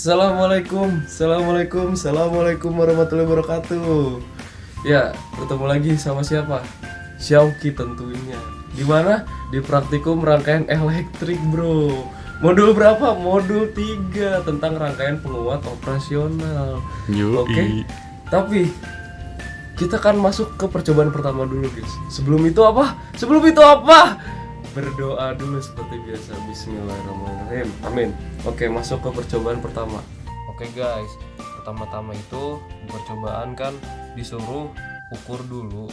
Assalamualaikum warahmatullahi wabarakatuh. Ya, bertemu lagi sama siapa? Syauki tentunya. Di mana? Di praktikum rangkaian elektrik, bro. Modul berapa? Modul 3 tentang rangkaian penguat operasional. Oke. Tapi kita kan masuk ke percobaan pertama dulu, guys. Sebelum itu apa? Berdoa dulu seperti biasa. Bismillahirrahmanirrahim. Amin. Oke, masuk ke percobaan pertama. Oke guys, pertama-tama itu di percobaan kan disuruh ukur dulu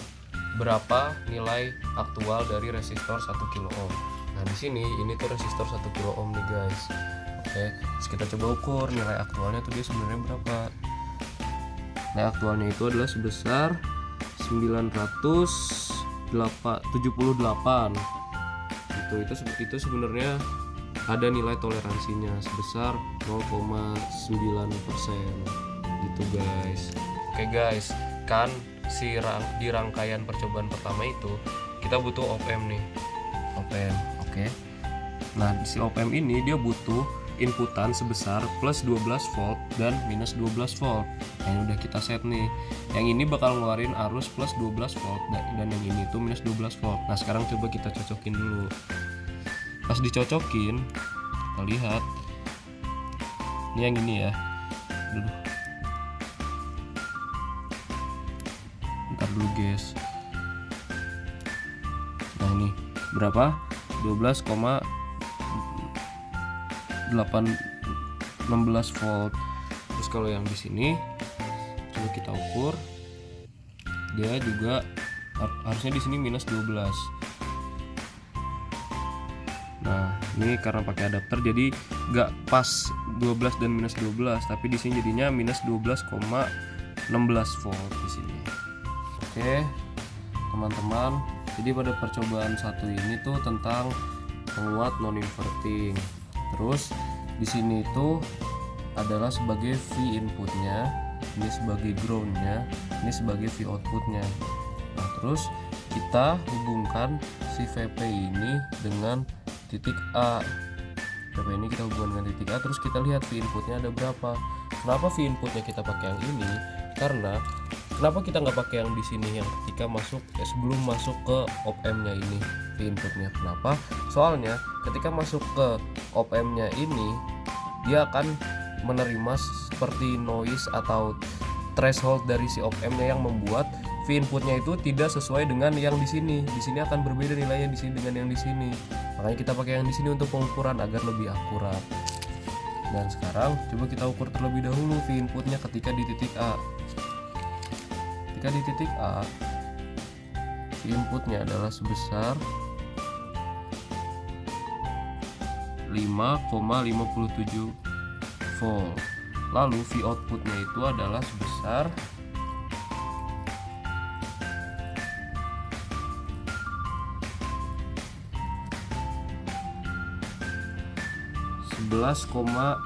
berapa nilai aktual dari resistor 1 kilo ohm. Nah, di sini ini tuh resistor 1 kilo ohm nih guys. Oke, terus kita coba ukur nilai aktualnya tuh dia sebenarnya berapa. Nilai aktualnya itu adalah sebesar 978. Itu sebenarnya ada nilai toleransinya sebesar 0,9% gitu guys. Oke guys, kan di rangkaian percobaan pertama itu kita butuh op-amp nih. Op-amp, oke. Nah, si op-amp ini dia butuh inputan sebesar plus 12 volt dan minus 12 volt. Nah, ini udah kita set nih. Yang ini bakal ngeluarin arus plus 12 volt dan yang ini tuh minus 12 volt. Nah, sekarang coba kita cocokin dulu. Pas dicocokin, kita lihat ini yang ini ya. Bentar dulu guys. Nah, ini berapa? 12,16 volt. Terus kalau yang di sini coba kita ukur, dia juga harusnya di sini minus 12. Nah, ini karena pakai adapter jadi nggak pas 12 dan minus 12, tapi di sini jadinya minus 12,16 volt di sini. Oke, teman-teman. Jadi pada percobaan satu ini tuh tentang penguat non inverting. Terus di sini itu adalah sebagai V inputnya, ini sebagai groundnya, ini sebagai V outputnya. Nah, terus kita hubungkan si VP ini dengan titik A. VP ini kita hubungkan dengan titik A, terus kita lihat V inputnya ada berapa. Kenapa V inputnya kita pakai yang ini? Karena kenapa kita nggak pakai yang di sini yang ketika sebelum masuk ke op-amp-nya ini V inputnya? Kenapa? Soalnya ketika masuk ke op-amp-nya ini dia akan menerima seperti noise atau threshold dari si op-amp-nya yang membuat V inputnya itu tidak sesuai dengan yang di sini. Di sini akan berbeda nilainya di sini dengan yang di sini. Makanya kita pakai yang di sini untuk pengukuran agar lebih akurat. Dan sekarang coba kita ukur terlebih dahulu V inputnya ketika di titik A. Ketika di titik A, V inputnya adalah sebesar 5,57 volt. Lalu V outputnya itu adalah sebesar 11,18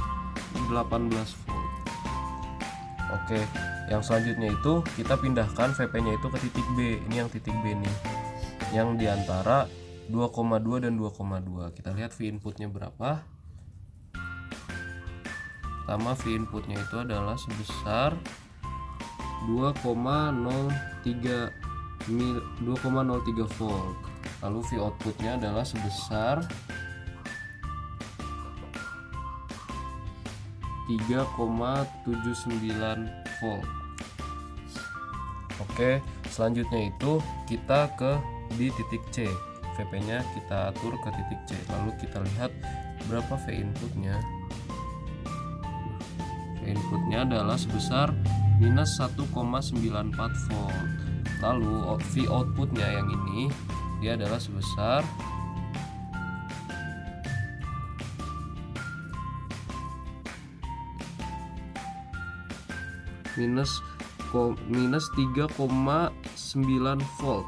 volt. Oke, yang selanjutnya itu kita pindahkan VP-nya itu ke titik B. Ini yang titik B nih, yang diantara 2,2 dan 2,2. Kita lihat V inputnya berapa. Pertama, V inputnya itu adalah sebesar 2,03 volt. Lalu V outputnya adalah sebesar 3,79 volt. Oke, selanjutnya itu kita di titik C. VP-nya kita atur ke titik C. Lalu kita lihat berapa V inputnya. V inputnya adalah sebesar minus 1,94 volt. Lalu V outputnya yang ini dia adalah sebesar minus 3,9 volt.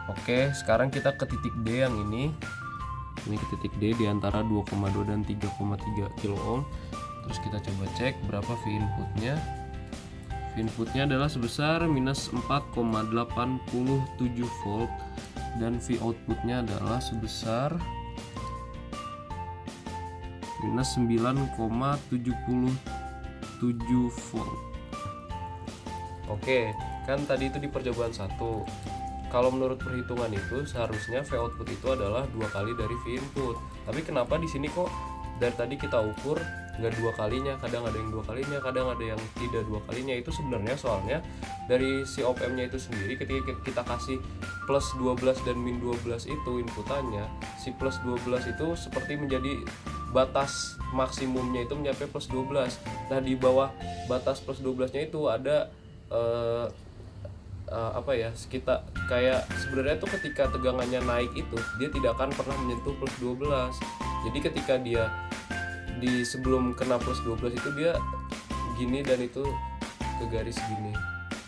Oke, sekarang kita ke titik D yang ini. Ini ke titik D di antara 2,2 dan 3,3 kilo ohm. Terus kita coba cek berapa V inputnya. V inputnya adalah sebesar minus 4,87 volt dan V outputnya adalah sebesar minus 9,77 volt. Oke, kan tadi itu di percobaan 1. Kalau menurut perhitungan itu seharusnya V output itu adalah 2 kali dari V input. Tapi kenapa di sini kok dari tadi kita ukur nggak 2 kalinya, kadang ada yang 2 kalinya, kadang ada yang tidak 2 kalinya. Itu sebenarnya soalnya dari si op-amp-nya itu sendiri, ketika kita kasih plus 12 dan min 12 itu inputannya, si plus 12 itu seperti menjadi batas maksimumnya itu mencapai plus 12. Nah, di bawah batas plus 12-nya itu ada sekitar kayak sebenarnya tuh ketika tegangannya naik itu dia tidak akan pernah menyentuh plus 12. Jadi ketika dia di sebelum kena plus 12 itu dia gini dan itu ke garis gini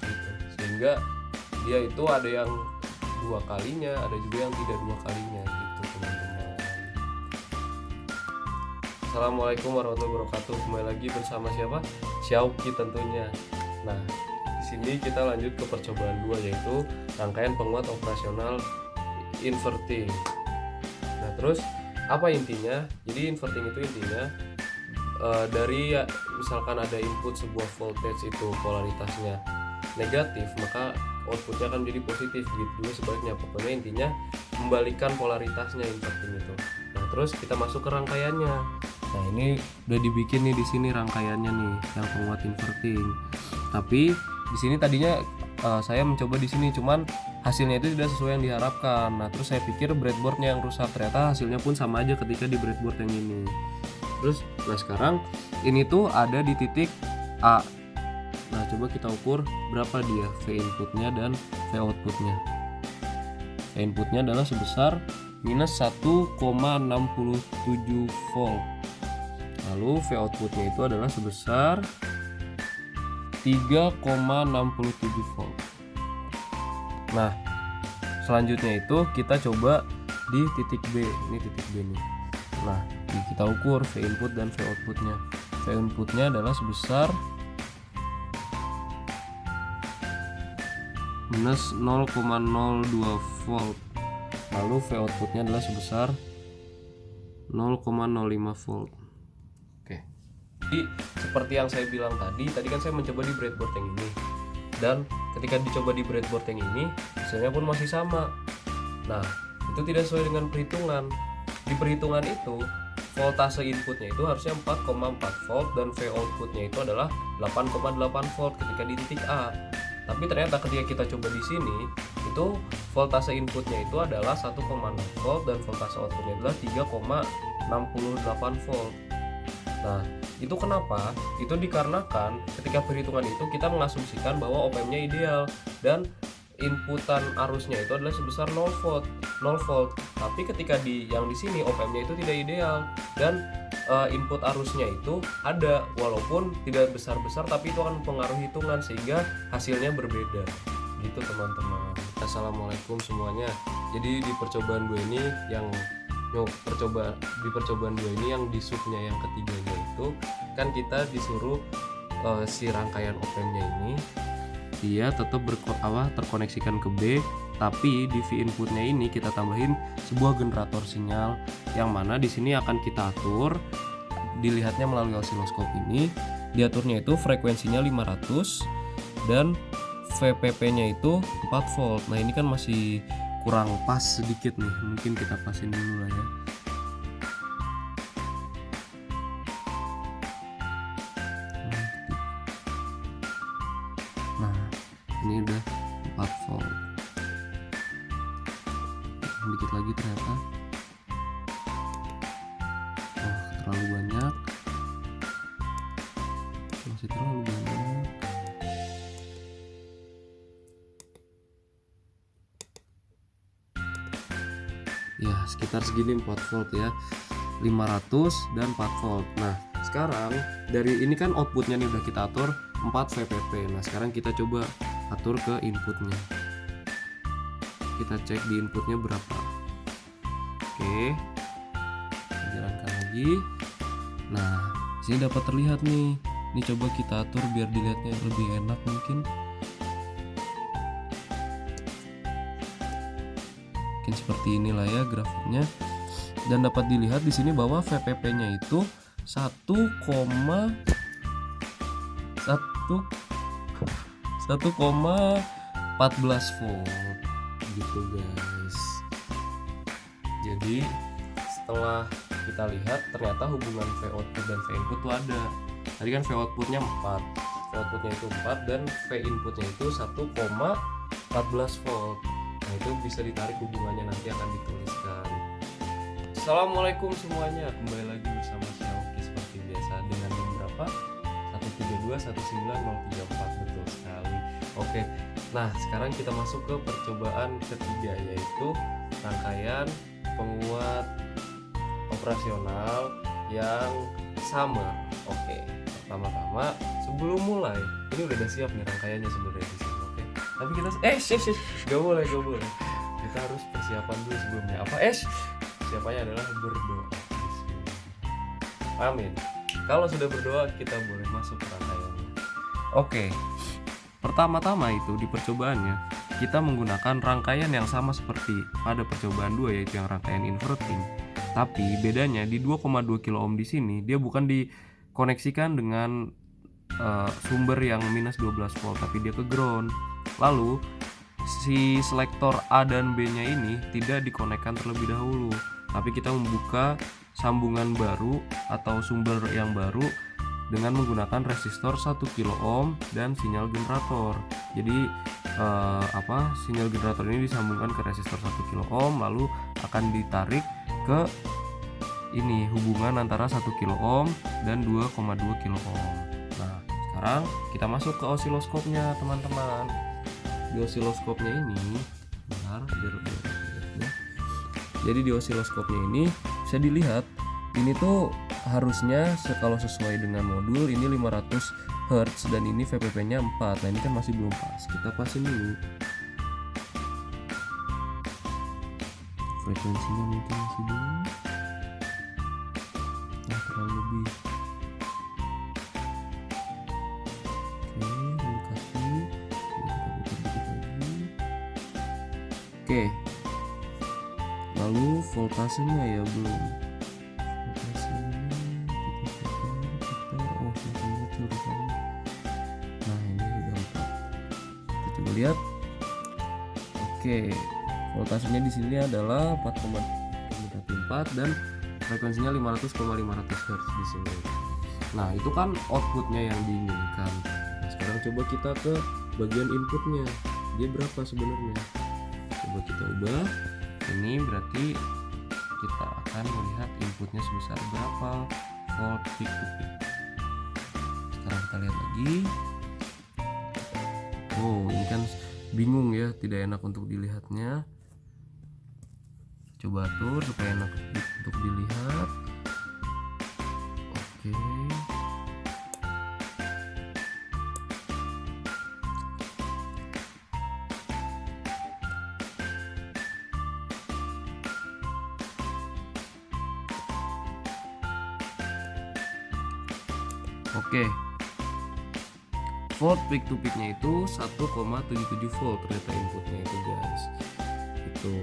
gitu. Sehingga dia itu ada yang 2 kalinya, ada juga yang tidak 2 kalinya gitu, teman-teman. Assalamualaikum warahmatullahi wabarakatuh. Kembali lagi bersama siapa? Xiaoqi tentunya. Nah, sini kita lanjut ke percobaan 2, yaitu rangkaian penguat operasional inverting. Nah, terus apa intinya? Jadi inverting itu intinya dari misalkan ada input sebuah voltage itu polaritasnya negatif, maka outputnya akan menjadi positif, gitu juga sebaliknya. Pokoknya intinya membalikan polaritasnya inverting itu. Nah, terus kita masuk ke rangkaiannya. Nah, ini udah dibikin nih di sini rangkaiannya nih yang penguat inverting. Tapi di sini tadinya saya mencoba di sini, cuman hasilnya itu tidak sesuai yang diharapkan. Nah, terus saya pikir breadboardnya yang rusak, ternyata hasilnya pun sama aja ketika di breadboard yang ini. Terus, nah sekarang ini tuh ada di titik A. Nah, coba kita ukur berapa dia V inputnya dan V outputnya. V inputnya adalah sebesar minus 1,67 volt. Lalu V outputnya itu adalah sebesar 3,67 volt. Nah, selanjutnya itu kita coba di titik B. Ini titik B nih. Nah, kita ukur V input dan V outputnya. V inputnya adalah sebesar minus 0,02 volt. Lalu V outputnya adalah sebesar 0,05 volt. Jadi seperti yang saya bilang tadi kan saya mencoba di breadboard yang ini, dan ketika dicoba di breadboard yang ini hasilnya pun masih sama. Nah, itu tidak sesuai dengan perhitungan. Di perhitungan itu voltase inputnya itu harusnya 4,4 volt dan V outputnya itu adalah 8,8 volt ketika di titik A. Tapi ternyata ketika kita coba di sini itu voltase inputnya itu adalah 1,6 volt dan voltase outputnya adalah 3,68 volt. Nah, itu kenapa? Itu dikarenakan ketika perhitungan itu kita mengasumsikan bahwa op-amp-nya ideal dan inputan arusnya itu adalah sebesar 0 volt. Tapi ketika yang di sini op-amp-nya itu tidak ideal dan input arusnya itu ada, walaupun tidak besar-besar tapi itu akan mempengaruhi hitungan sehingga hasilnya berbeda. Gitu, teman-teman. Assalamualaikum semuanya. Jadi di percobaan gue ini yang di percobaan 2 ini yang di subnya yang ketiganya itu kan kita disuruh si rangkaian op-amp-nya ini dia tetap terkoneksikan ke B, tapi di V inputnya ini kita tambahin sebuah generator sinyal yang mana di sini akan kita atur, dilihatnya melalui osiloskop ini. Diaturnya itu frekuensinya 500 dan VPP-nya itu 4 volt. Nah, ini kan masih kurang pas sedikit nih, mungkin kita pasin dulu lah ya. Nah, ini udah 4 volt. Dikit lagi ternyata. Oh, terlalu banyak. Masih terlalu banyak. Ya, sekitar segini 4 volt ya, 500 dan 4 volt. Nah, sekarang dari ini kan outputnya nih udah kita atur 4 VPP. Nah, sekarang kita coba atur ke inputnya. Kita cek di inputnya berapa. Oke, kita jalankan lagi. Nah, sini dapat terlihat nih. Ini coba kita atur biar dilihatnya lebih enak mungkin. Seperti inilah ya grafiknya, dan dapat dilihat di sini bahwa VPP-nya itu 1,14 volt gitu guys. Jadi setelah kita lihat ternyata hubungan V output dan V input tuh ada. Tadi kan V outputnya 4, V outputnya itu 4 dan V inputnya itu 1,14 volt. Nah itu bisa ditarik hubungannya, nanti akan dituliskan. Assalamualaikum semuanya, kembali lagi bersama saya Oki seperti biasa dengan nomor berapa? 132.19034, betul sekali. Oke, nah sekarang kita masuk ke percobaan ketiga, yaitu rangkaian penguat operasional yang sama. Oke, pertama-tama sebelum mulai, ini udah siap nih rangkaiannya sebenarnya di sini. Oke, tapi kita gak boleh. Kita harus persiapan dulu sebelumnya. Apa Siapanya adalah berdoa. Amin. Kalau sudah berdoa, kita boleh masuk ke rangkaiannya. Oke. Pertama-tama itu di percobaannya kita menggunakan rangkaian yang sama seperti pada percobaan 2, yaitu yang rangkaian inverting. Tapi bedanya di 2,2 kilo ohm di sini dia bukan dikoneksikan dengan sumber yang minus 12 volt, tapi dia ke ground. Lalu si selektor A dan B-nya ini tidak dikonekkan terlebih dahulu, tapi kita membuka sambungan baru atau sumber yang baru dengan menggunakan resistor 1 kilo ohm dan sinyal generator. Jadi sinyal generator ini disambungkan ke resistor 1 kilo ohm, lalu akan ditarik ke ini hubungan antara 1 kilo ohm dan 2,2 kilo ohm. Nah, sekarang kita masuk ke osiloskopnya, teman-teman. Di osiloskopnya ini, jadi di osiloskopnya ini bisa dilihat ini tuh harusnya kalau sesuai dengan modul ini 500 Hz dan ini VPP-nya 4. Nah ini kan masih belum pas, kita pasin dulu. Frekuensinya mungkin masih belum, terlalu lebih. Oke, lalu voltasenya ya belum. Nah ini udah 4. Kita coba lihat. Oke, voltasenya di sini adalah 4,4 dan frekuensinya 500,500 Hz di sini. Nah itu kan outputnya yang diinginkan. Nah, sekarang coba kita ke bagian inputnya, dia berapa sebenarnya? Coba kita ubah. Ini berarti kita akan melihat inputnya sebesar berapa volt peak to peak. Sekarang kita lihat lagi. Oh ini kan bingung ya, tidak enak untuk dilihatnya. Coba atur supaya enak untuk dilihat. Oke. Oke. Volt peak to peaknya itu 1,77 volt ternyata inputnya itu guys. Itu.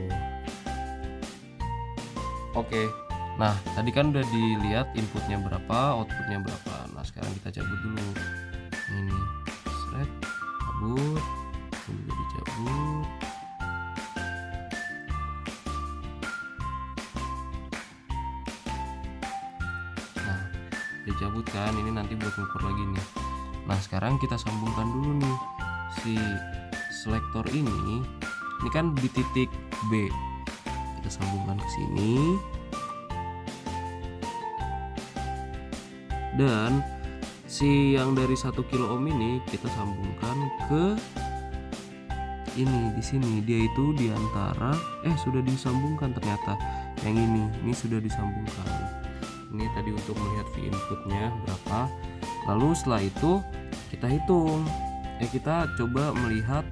Oke. Nah, tadi kan udah dilihat inputnya berapa, outputnya berapa. Nah, sekarang kita cabut dulu. Ini. Set, cabut. Ini juga dicabut. Nah, dicabut kan, ini nanti buat ngukur lagi nih. Nah, sekarang kita sambungkan dulu nih si selektor ini kan di titik B. Kita sambungkan ke sini. Dan si yang dari 1 kilo ohm ini kita sambungkan ke ini di sini. Dia itu di antara sudah disambungkan ternyata. Yang ini sudah disambungkan. Ini tadi untuk melihat V inputnya berapa. Lalu setelah itu kita hitung. Kita coba melihat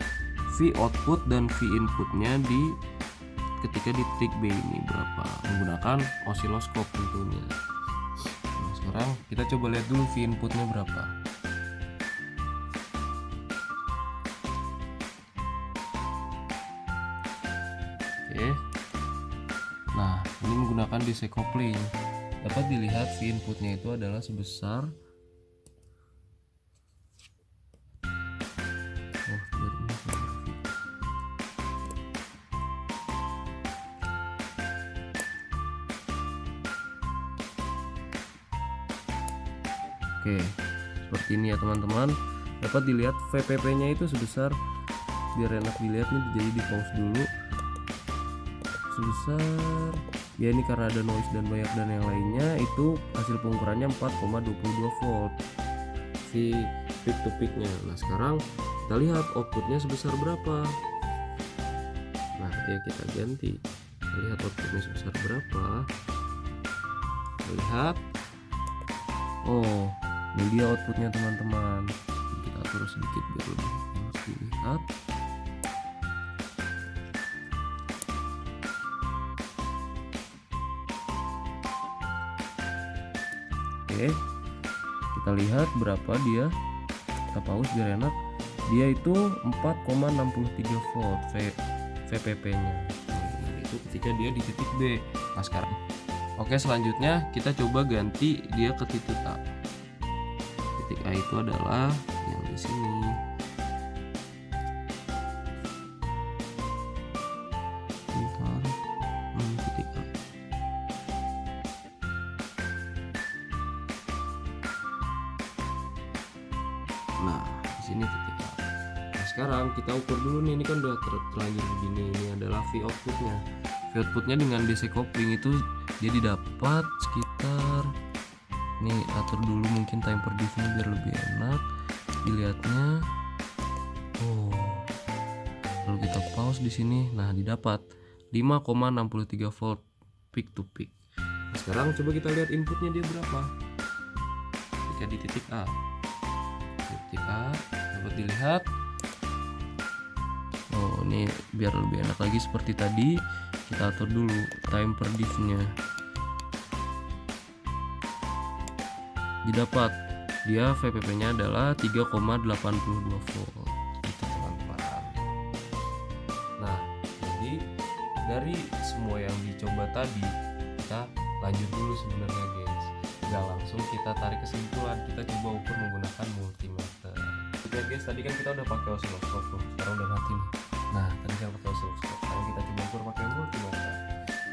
V output dan V inputnya ketika di titik B ini berapa, menggunakan osiloskop tentunya. Nah, sekarang kita coba lihat dulu V inputnya berapa. Oke. Nah, ini menggunakan DC coupling. dapat dilihat V inputnya itu adalah sebesar Oke, seperti ini ya teman-teman. Dapat dilihat VPP-nya itu sebesar, biar enak dilihat nih, jadi di pause dulu. Sebesar, ya ini karena ada noise dan banyak dan yang lainnya, itu hasil pengukurannya 4,22 volt si peak to peak-nya. Nah sekarang kita lihat outputnya sebesar berapa. Nah ya kita ganti, kita lihat outputnya sebesar berapa. Kita lihat, oh ini dia outputnya teman-teman. Kita atur sedikit biar lebih jelas dilihat. Oke, kita lihat berapa dia. Kita pause biar enak. Dia itu 4,63 volt VPP-nya. Itu ketika dia di titik B. Nah sekarang, oke, selanjutnya kita coba ganti dia ke titik A. Titik A itu adalah yang di sini. Bentar, titik A. Nah, di sini titik A. Nah, sekarang kita ukur dulu nih, ini kan udah terlanjur begini. Ini adalah V outputnya. V outputnya dengan DC coupling itu jadi dapat sekitar, nih atur dulu mungkin time per diff-nya biar lebih enak dilihatnya. Oh, lalu kita pause di sini. Nah, didapat 5,63 volt peak to peak. Nah, sekarang coba kita lihat inputnya dia berapa. Ketika di titik A, dapat dilihat. Oh, ini biar lebih enak lagi seperti tadi, kita atur dulu time per diff-nya. Didapat dia VPP-nya adalah 3,82 volt gitu teman-teman. Nah, jadi dari semua yang dicoba tadi, kita lanjut dulu sebenarnya guys. Nggak langsung kita tarik kesimpulan, kita coba ukur menggunakan multimeter. Oke guys, tadi kan kita udah pakai oscilloscope tuh, sekarang udah mati nih. Nah, tadi kita pakai oscilloscope, sekarang kita coba ukur pakai multimeter.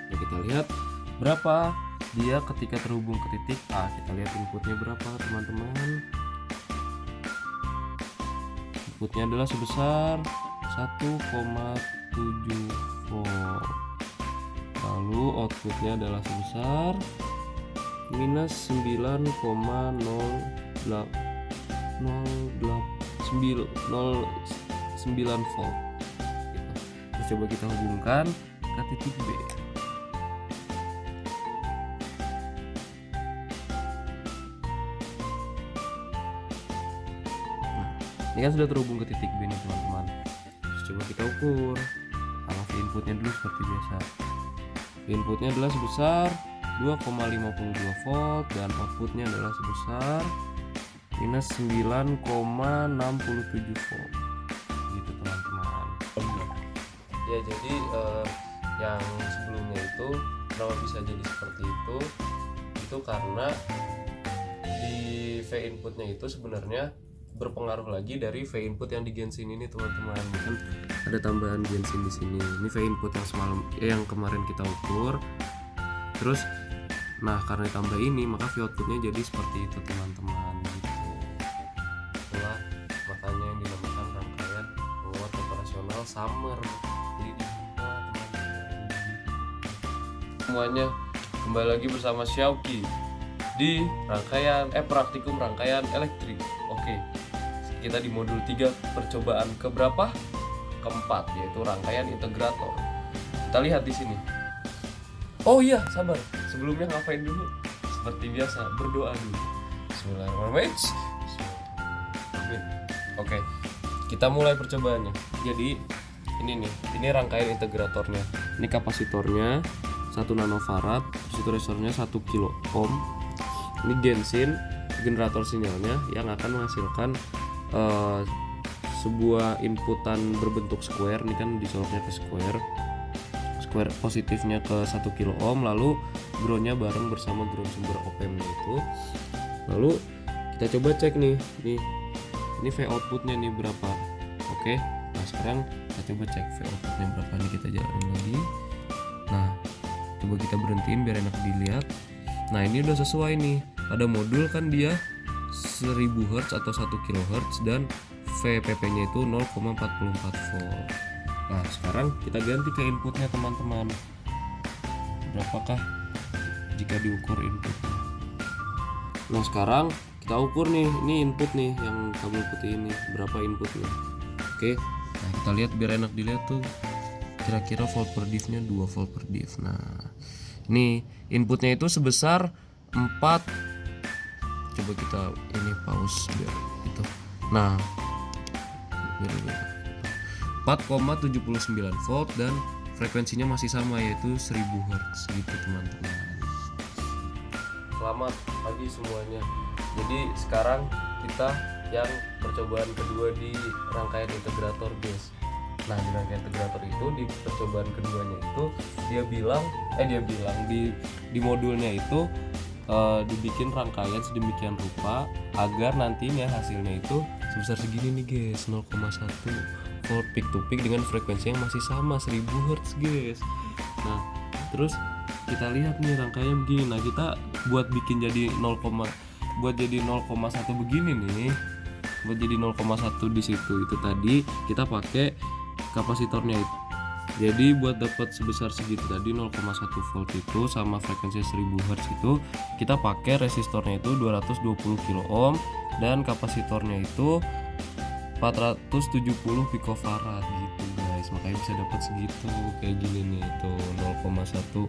Ya, kita lihat berapa dia ketika terhubung ke titik A. Kita lihat inputnya berapa teman-teman. Inputnya adalah sebesar 1,7 volt. Lalu outputnya adalah sebesar minus 9,09 volt. Terus coba kita hubungkan ke titik B. Ini kan sudah terhubung ke titik B nih teman-teman. Terus coba kita ukur sama V inputnya dulu seperti biasa. V inputnya adalah sebesar 2,52 volt dan outputnya adalah sebesar minus 9,67 volt gitu teman-teman. Ya jadi yang sebelumnya itu kenapa bisa jadi seperti itu karena di V inputnya itu sebenarnya berpengaruh lagi dari V input yang di Gensin ini teman-teman. Kan ada tambahan Gensin di sini. Ini V input yang semalam yang kemarin kita ukur. Terus nah karena ditambah ini maka V outputnya jadi seperti itu teman-teman gitu. Itulah makanya yang dinamakan rangkaian penguat operasional summer. Jadi dibuat teman-teman. Semuanya kembali lagi bersama Xiaoqi di praktikum rangkaian elektrik. Oke. Kita di modul 3 percobaan keberapa? Keempat, yaitu rangkaian integrator. Kita lihat di sini. Oh iya, sabar. Sebelumnya ngapain dulu? Seperti biasa, berdoa dulu. Bismillahirrahmanirrahim. Oke, kita mulai percobaannya. Jadi ini nih, ini rangkaian integratornya. Ini kapasitornya 1 nanofarad, resistor resistornya 1 kilo ohm. Ini Gensin, generator sinyalnya yang akan menghasilkan sebuah inputan berbentuk square. Ini kan disolve-nya ke square square positifnya ke 1 kilo ohm, lalu groundnya bareng bersama ground sumber op-ampnya itu. Lalu kita coba cek nih ini V outputnya nih berapa. Oke, nah sekarang kita coba cek V outputnya berapa nih, kita jalanin lagi. Nah coba kita berhentiin biar enak dilihat. Nah ini udah sesuai nih, pada modul kan dia 1000 Hz atau 1 kHz dan VPP nya itu 0,44 volt. Nah sekarang kita ganti ke inputnya teman-teman, berapakah jika diukur inputnya. Nah sekarang kita ukur nih, ini input nih yang kabel putih ini, berapa inputnya. Oke, nah kita lihat biar enak dilihat tuh, kira-kira volt per diff-nya 2 volt per diff. Nah ini inputnya itu sebesar 4, coba kita ini pause biar itu. Nah 4,79 volt dan frekuensinya masih sama, yaitu 1000 Hz gitu teman-teman. Selamat pagi semuanya. Jadi sekarang kita yang percobaan kedua di rangkaian integrator, guys. Nah di rangkaian integrator itu, di percobaan keduanya itu dia bilang di modulnya itu dibikin rangkaian sedemikian rupa agar nantinya hasilnya itu sebesar segini nih guys, 0,1 volt peak to peak dengan frekuensi yang masih sama 1000 Hz guys. Nah terus kita lihat nih rangkaian begini. Nah kita buat bikin jadi 0,1 begini nih, buat jadi 0,1 di situ itu tadi kita pakai kapasitornya itu. Jadi buat dapat sebesar segitu tadi 0,1 volt itu sama frekuensi 1000 Hz itu kita pakai resistornya itu 220 kilo ohm dan kapasitornya itu 470 picofarad gitu guys. Makanya bisa dapat segitu kayak gini nih, itu 0,1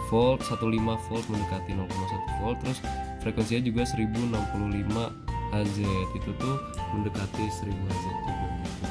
volt, 15 volt mendekati 0,1 volt, terus frekuensinya juga 1065 Hz, itu tuh mendekati 1000 Hz juga.